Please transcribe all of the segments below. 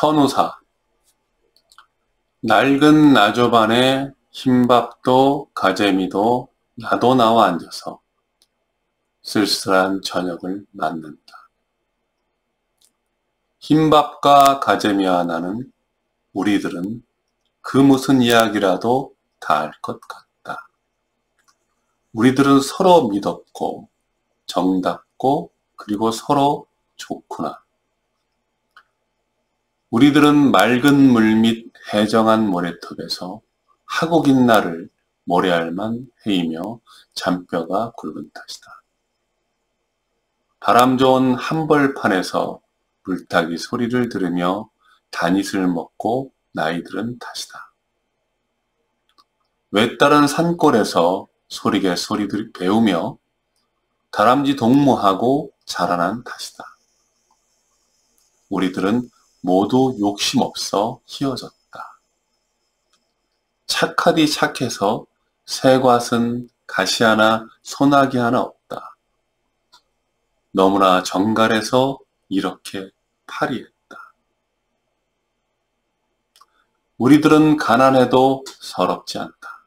선우사. 낡은 나조반에 흰밥도 가재미도 나도 나와 앉아서 쓸쓸한 저녁을 맞는다. 흰밥과 가재미와 나는 우리들은 그 무슨 이야기라도 다 알 것 같다. 우리들은 서로 믿었고 정답고 그리고 서로 좋구나. 우리들은 맑은 물 밑 해정한 모래톱에서 하고 긴 날을 모래알만 헤이며 잔뼈가 굵은 탓이다. 바람 좋은 한벌판에서 물타기 소리를 들으며 다닛을 먹고 나이 들은 탓이다. 외따른 산골에서 소리게 소리들 배우며 다람쥐 동무하고 자라난 탓이다. 우리들은 모두 욕심 없어 희어졌다. 착하디 착해서 새갓은 가시 하나 소나기 하나 없다. 너무나 정갈해서 이렇게 파리했다. 우리들은 가난해도 서럽지 않다.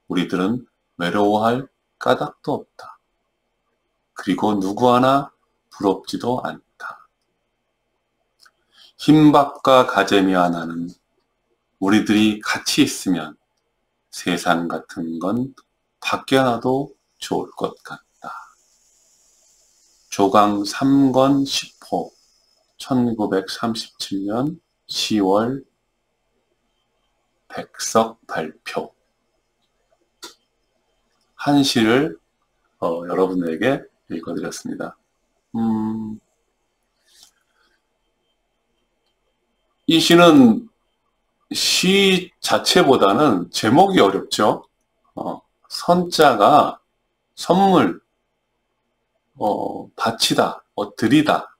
우리들은 외로워할 까닭도 없다. 그리고 누구 하나 부럽지도 않다. 흰밥과 가재미와 나는 우리들이 같이 있으면 세상 같은 건 밖에 놔도 좋을 것 같다. 조강 3권 10호 1937년 10월 백석 발표. 한 시를 여러분에게 읽어드렸습니다. 이 시는 시 자체보다는 제목이 어렵죠. 선자가 선물, 바치다, 드리다,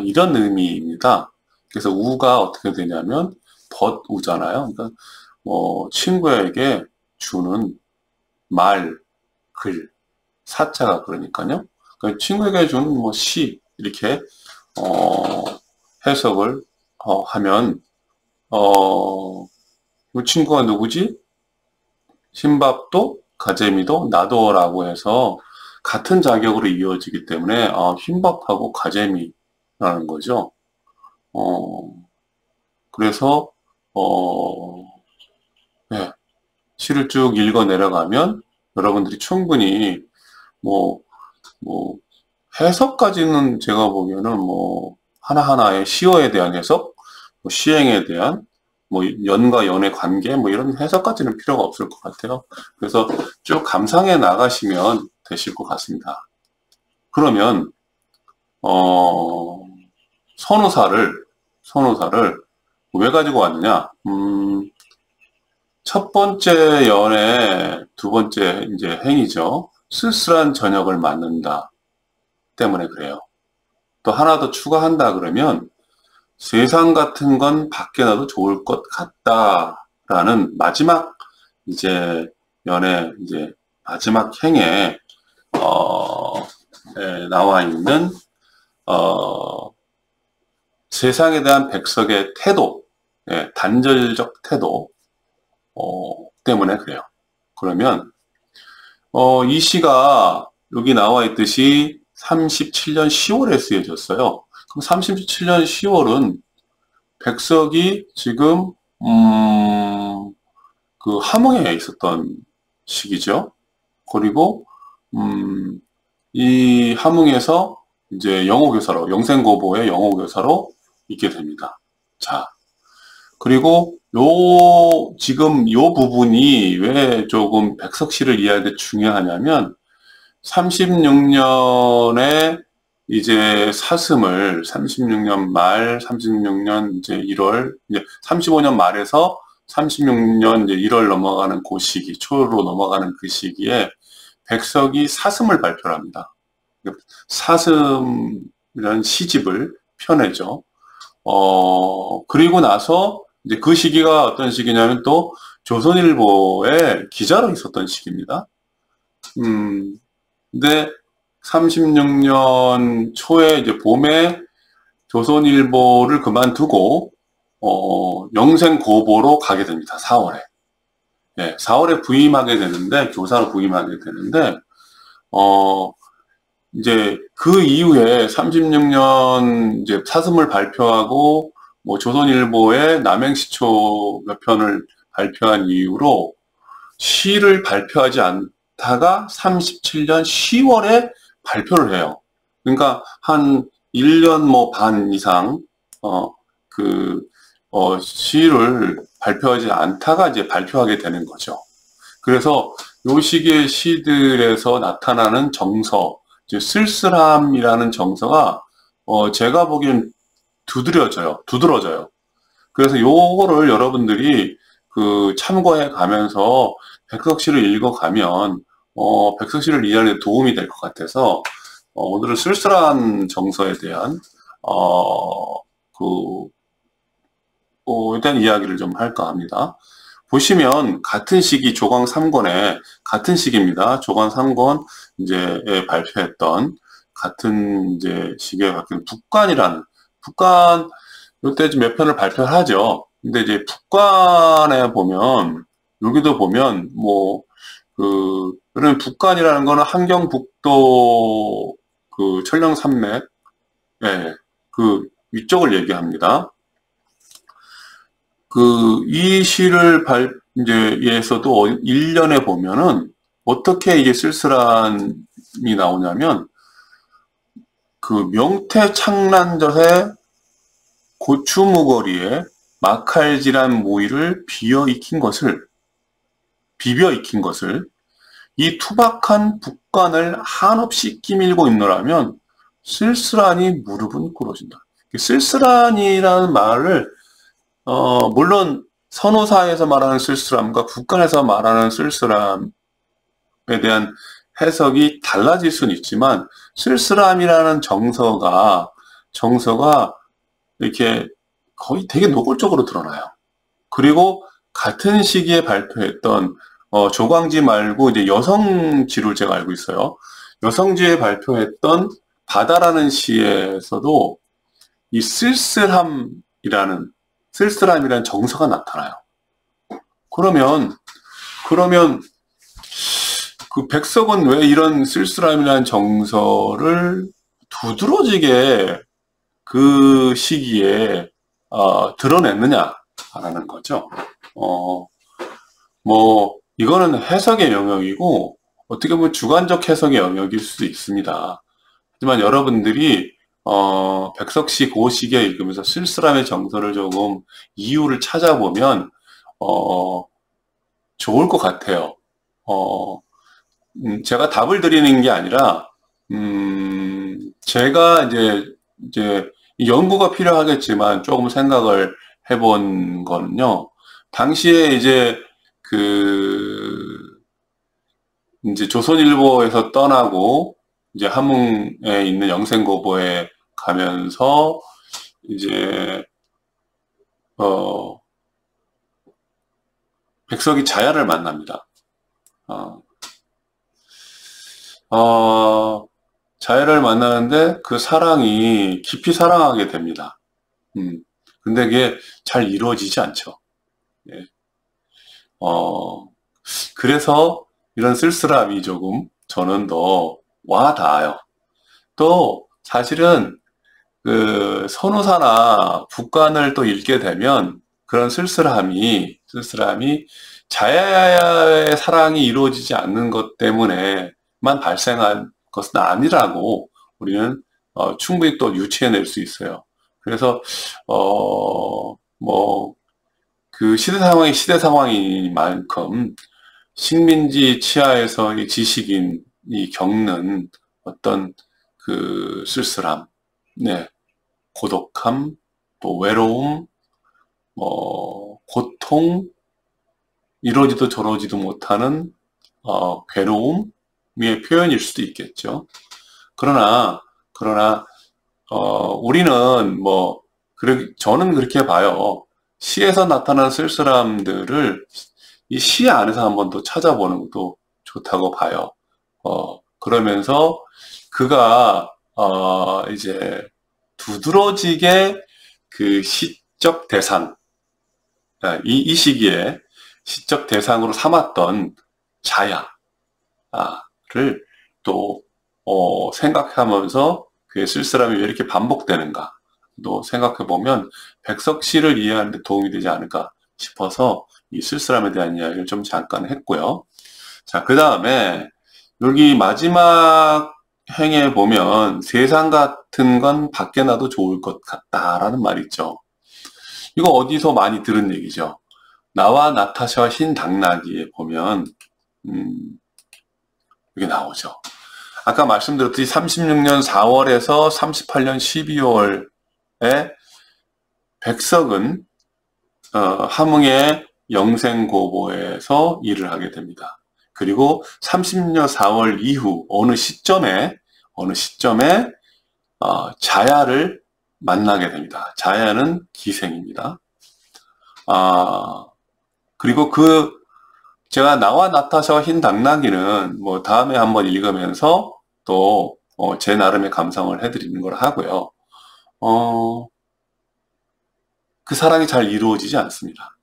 이런 의미입니다. 그래서 우가 어떻게 되냐면 벗우잖아요. 그러니까 친구에게 주는 말, 글, 사자가 그러니까요. 그러니까 친구에게 주는 시 이렇게 해석을 하면 그 친구가 누구지? 흰밥도 가재미도 나도라고 해서 같은 자격으로 이어지기 때문에 흰밥하고 가재미라는 거죠. 그래서 네, 시를 쭉 읽어 내려가면 여러분들이 충분히 해석까지는 제가 보기에는 하나하나의 시어에 대한 해석, 시행에 대한 연과 연의 관계 이런 해석까지는 필요가 없을 것 같아요. 그래서 쭉 감상해 나가시면 되실 것 같습니다. 그러면 선우사를 왜 가지고 왔느냐? 첫 번째 연의 두 번째 이제 행이죠. 쓸쓸한 저녁을 맞는다 때문에 그래요. 또 하나 더 추가한다 그러면 세상 같은 건 밖에 놔도 좋을 것 같다라는 마지막 이제 연의 이제 마지막 행에 나와 있는 세상에 대한 백석의 태도, 단절적 태도 때문에 그래요. 그러면 이 시가 여기 나와 있듯이 37년 10월에 쓰여졌어요. 그럼 37년 10월은 백석이 지금 그 함흥에 있었던 시기죠. 그리고 이 함흥에서 이제 영어교사로 영생고보의 영어교사로 있게 됩니다. 자, 그리고 지금 요 부분이 왜 조금 백석시를 이해하는데 중요하냐면 36년에 이제 사슴을 36년 말, 36년 이제 1월, 이제 35년 말에서 36년 이제 1월 넘어가는 그 시기, 초로 넘어가는 그 시기에 백석이 사슴을 발표를 합니다. 사슴이라는 시집을 펴내죠. 그리고 나서 이제 그 시기가 어떤 시기냐면 또 조선일보에 기자로 있었던 시기입니다. 근데 36년 초에 이제 봄에 조선일보를 그만두고 영생고보로 가게 됩니다. 4월에. 예, 4월에 부임하게 되는데, 교사로 부임하게 되는데, 이제 그 이후에 36년 이제 사슴을 발표하고, 뭐 조선일보의 남행시초 몇 편을 발표한 이후로 시를 발표하지 않다가 37년 10월에 발표를 해요. 그러니까 한 1년 뭐 반 이상, 시를 발표하지 않다가 이제 발표하게 되는 거죠. 그래서 요 시기의 시들에서 나타나는 정서, 이제 쓸쓸함이라는 정서가, 제가 보기엔 두드러져요. 그래서 요거를 여러분들이 참고해 가면서 백석시를 읽어가면, 백석시를 이해하는 데 도움이 될 것 같아서, 오늘은 쓸쓸한 정서에 대한, 일단 이야기를 좀 할까 합니다. 보시면, 같은 시기 조광 3권에, 같은 시기입니다. 조광 3권, 이제, 발표했던, 같은, 이제, 시기에 같은 북간, 요때 몇 편을 발표를 하죠. 근데 이제 북간에 보면, 여기도 보면, 그런 북간이라는 거는 함경북도 천령산맥, 예, 위쪽을 얘기합니다. 이 시를 이제에서도 1년에 보면은, 어떻게 이게 쓸쓸함이 나오냐면, 명태 창란젓에 고추무거리에 막할질한 모이를 비벼 익힌 것을, 이 투박한 북간을 한없이 끼밀고 있노라면 쓸쓸하니 무릎은 꿇어진다. 쓸쓸하니라는 말을 물론 선호사에서 말하는 쓸쓸함과 북간에서 말하는 쓸쓸함에 대한 해석이 달라질 수는 있지만 쓸쓸함이라는 정서가 이렇게 거의 되게 노골적으로 드러나요. 그리고 같은 시기에 발표했던 조광지 말고 이제 여성지를 제가 알고 있어요. 여성지에 발표했던 바다라는 시에서도 이 쓸쓸함이라는 정서가 나타나요. 그러면 백석은 왜 이런 쓸쓸함이라는 정서를 두드러지게 그 시기에 드러냈느냐라는 거죠. 이거는 해석의 영역이고 어떻게 보면 주관적 해석의 영역일 수도 있습니다. 하지만 여러분들이 백석시 그 시기에 읽으면서 쓸쓸함의 정서를 조금 이유를 찾아보면 좋을 것 같아요. 제가 답을 드리는 게 아니라 제가 이제 연구가 필요하겠지만 조금 생각을 해본 거는요. 당시에 이제 조선일보에서 떠나고 이제 함흥에 있는 영생고보에 가면서 이제 백석이 자야를 만납니다. 자야를 만나는데 그 사랑이 깊이 사랑하게 됩니다. 근데 그게 잘 이루어지지 않죠. 예. 그래서 이런 쓸쓸함이 조금 저는 더 와닿아요. 또 사실은 선우사나 북간을 또 읽게 되면 그런 쓸쓸함이 자야의 사랑이 이루어지지 않는 것 때문에만 발생한 것은 아니라고 우리는 충분히 또 유추해낼 수 있어요. 그래서 시대 상황인 만큼 식민지 치하에서 지식인이 겪는 어떤 쓸쓸함, 네, 고독함, 또 외로움, 고통, 이러지도 저러지도 못하는 괴로움의 표현일 수도 있겠죠. 그러나 우리는 저는 그렇게 봐요. 시에서 나타나는 쓸쓸함들을 이 시 안에서 한번 더 찾아보는 것도 좋다고 봐요. 그러면서 그가 이제 두드러지게 그 시적 대상, 이 시기에 시적 대상으로 삼았던 자야를 또 생각하면서 그의 쓸쓸함이 왜 이렇게 반복되는가 또 생각해보면 백석시를 이해하는 데 도움이 되지 않을까 싶어서 이 쓸쓸함에 대한 이야기를 좀 잠깐 했고요. 자, 그 다음에 여기 마지막 행에 보면 세상 같은 건 밖에 놔도 좋을 것 같다라는 말이 있죠. 이거 어디서 많이 들은 얘기죠. 나와 나타샤와 흰 당나귀에 보면 이게 나오죠. 아까 말씀드렸듯이 36년 4월에서 38년 12월에 백석은 함흥의 영생고보에서 일을 하게 됩니다. 그리고 30년 4월 이후 어느 시점에 자야를 만나게 됩니다. 자야는 기생입니다. 그리고 제가 나와 나타샤와 흰 당나귀는 뭐 다음에 한번 읽으면서 또 제 나름의 감상을 해드리는 걸 하고요. 그 사랑이 잘 이루어지지 않습니다.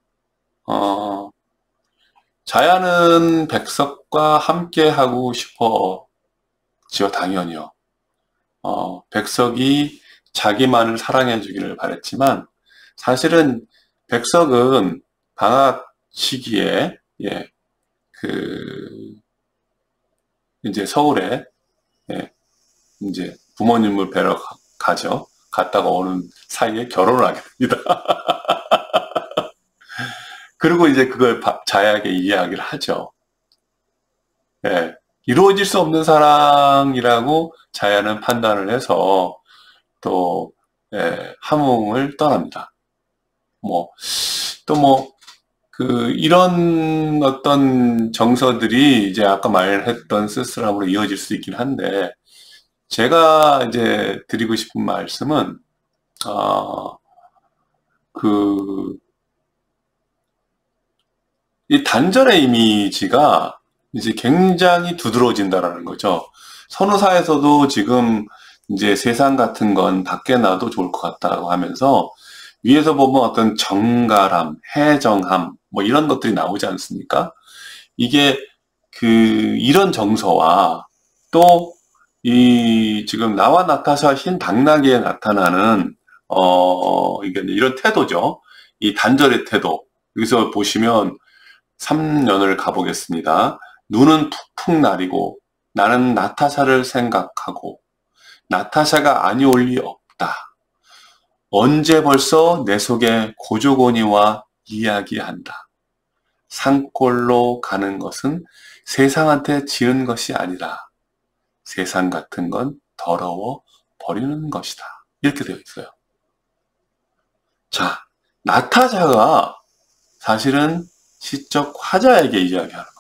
자야는 백석과 함께 하고 싶었지요, 당연히요. 백석이 자기만을 사랑해 주기를 바랬지만 사실은 백석은 방학 시기에 이제 서울에 이제 부모님을 뵈러 가죠. 갔다가 오는 사이에 결혼을 하게 됩니다. 그리고 이제 그걸 자야에게 이야기를 하죠. 이루어질 수 없는 사랑이라고 자야는 판단을 해서 또 함흥을 떠납니다. 이런 어떤 정서들이 이제 아까 말했던 쓸쓸함으로 이어질 수 있긴 한데, 제가 이제 드리고 싶은 말씀은, 이 단절의 이미지가 이제 굉장히 두드러진다라는 거죠. 선우사에서도 지금 이제 세상 같은 건 밖에 놔도 좋을 것 같다고 하면서 위에서 보면 어떤 정갈함, 해정함, 뭐 이런 것들이 나오지 않습니까? 이게 이런 정서와 또 지금 나와 나타샤 흰 당나귀에 나타나는 이게 이런 태도죠. 이 단절의 태도. 여기서 보시면 3년을 가보겠습니다. 눈은 푹푹 나리고 나는 나타샤를 생각하고 나타샤가 아니올 리 없다. 언제 벌써 내 속에 고조고니와 이야기한다. 산골로 가는 것은 세상한테 지은 것이 아니라 세상 같은 건 더러워 버리는 것이다. 이렇게 되어 있어요. 자, 나타샤가 사실은 시적 화자에게 이야기하는 겁니다.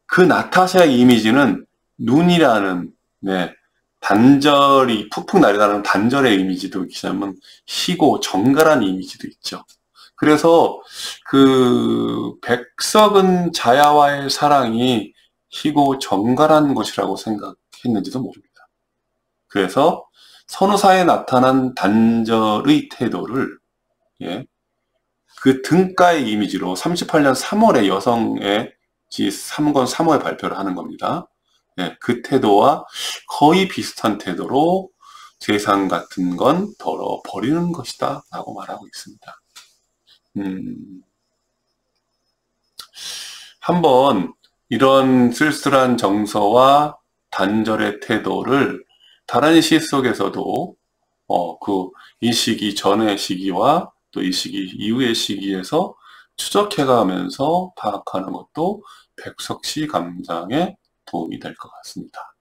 그 나타샤의 이미지는 눈이라는 단절이 푹푹 나리다는 단절의 이미지도 있지만 희고 정갈한 이미지도 있죠. 그래서 백석은 자야와의 사랑이 희고 정갈한 것이라고 생각했는지도 모릅니다. 그래서 선우사에 나타난 단절의 태도를 그 등가의 이미지로 38년 3월에 여성의 3권 3호에 발표를 하는 겁니다. 그 태도와 거의 비슷한 태도로 세상 같은 건 덜어 버리는 것이다 라고 말하고 있습니다. 한번 이런 쓸쓸한 정서와 단절의 태도를 다른 시 속에서도 이 시기 전의 시기와 또 이 시기 이후의 시기에서 추적해가면서 파악하는 것도 백석시 감상에 도움이 될 것 같습니다.